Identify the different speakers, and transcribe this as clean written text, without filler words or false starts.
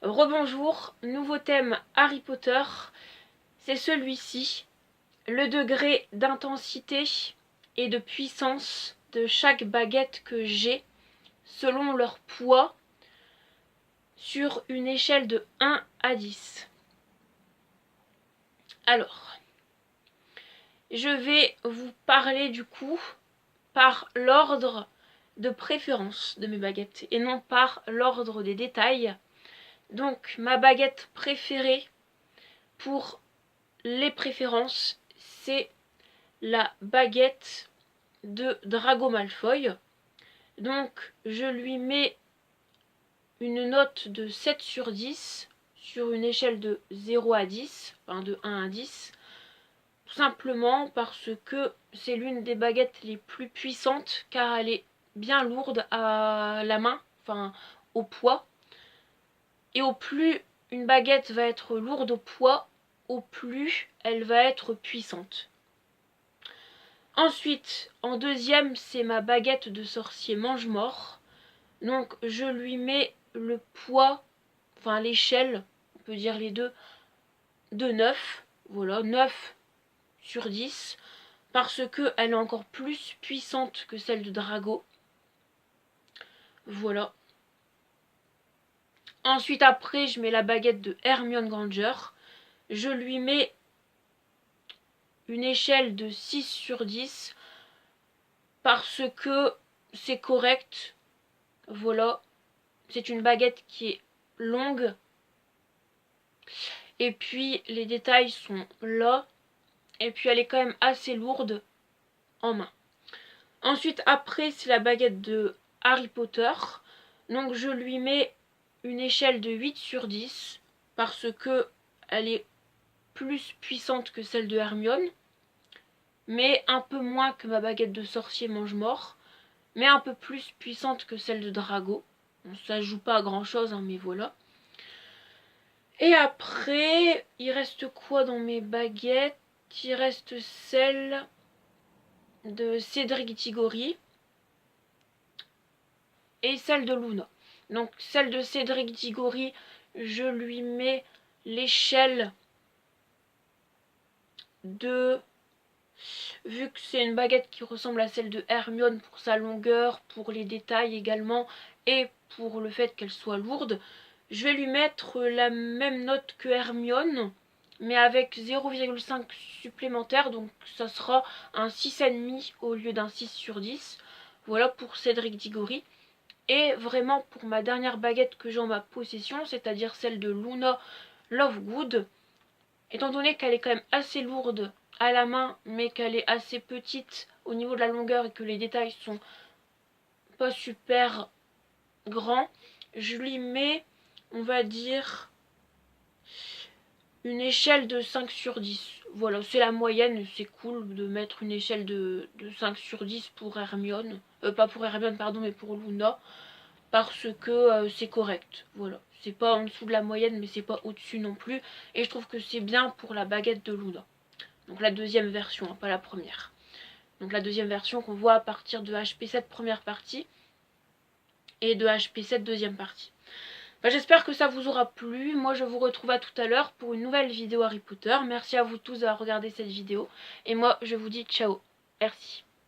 Speaker 1: Rebonjour, nouveau thème Harry Potter, c'est celui-ci. Le degré d'intensité et de puissance de chaque baguette que j'ai selon leur poids sur une échelle de 1 à 10. Alors, je vais vous parler du coup par l'ordre de préférence de mes baguettes et non par l'ordre des détails. Donc ma baguette préférée pour les préférences, c'est la baguette de Drago Malfoy. Donc je lui mets une note de 7 sur 10 sur une échelle de 0 à 10, enfin de 1 à 10, tout simplement parce que c'est l'une des baguettes les plus puissantes car elle est bien lourde à la main, enfin au poids. Et au plus une baguette va être lourde au poids, au plus elle va être puissante. Ensuite, en deuxième, c'est ma baguette de sorcier mange-mort. Donc je lui mets le poids, enfin l'échelle, on peut dire les deux, de 9. Voilà, 9 sur 10. Parce qu'elle est encore plus puissante que celle de Drago. Voilà. Ensuite, après, je mets la baguette de Hermione Granger. Je lui mets une échelle de 6 sur 10 parce que c'est correct. Voilà. C'est une baguette qui est longue. Et puis, les détails sont là. Et puis, elle est quand même assez lourde en main. Ensuite, après, c'est la baguette de Harry Potter. Donc, je lui mets une échelle de 8 sur 10 parce que elle est plus puissante que celle de Hermione, mais un peu moins que ma baguette de sorcier mange-mort, mais un peu plus puissante que celle de Drago. Bon, ça joue pas à grand chose, hein, mais voilà. Et après, il reste quoi dans mes baguettes? Il reste celle de Cédric Diggory et celle de Luna. Donc celle de Cédric Diggory, je lui mets l'échelle de... Vu que c'est une baguette qui ressemble à celle de Hermione pour sa longueur, pour les détails également, et pour le fait qu'elle soit lourde, je vais lui mettre la même note que Hermione, mais avec 0,5 supplémentaire, donc ça sera un 6,5 au lieu d'un 6 sur 10. Voilà pour Cédric Diggory. Et vraiment pour ma dernière baguette que j'ai en ma possession, c'est-à-dire celle de Luna Lovegood, étant donné qu'elle est quand même assez lourde à la main, mais qu'elle est assez petite au niveau de la longueur et que les détails sont pas super grands, je lui mets, on va dire, une échelle de 5 sur 10. Voilà, c'est la moyenne, c'est cool de mettre une échelle de 5 sur 10 pour Hermione. Pas pour Hermione, pardon, mais pour Luna. Parce que c'est correct. Voilà. C'est pas en dessous de la moyenne, mais c'est pas au-dessus non plus. Et je trouve que c'est bien pour la baguette de Luna. Donc la deuxième version, hein, pas la première. Donc la deuxième version qu'on voit à partir de HP7 première partie et de HP7 deuxième partie. Enfin, j'espère que ça vous aura plu. Moi je vous retrouve à tout à l'heure pour une nouvelle vidéo Harry Potter. Merci à vous tous d'avoir regardé cette vidéo. Et moi je vous dis ciao. Merci.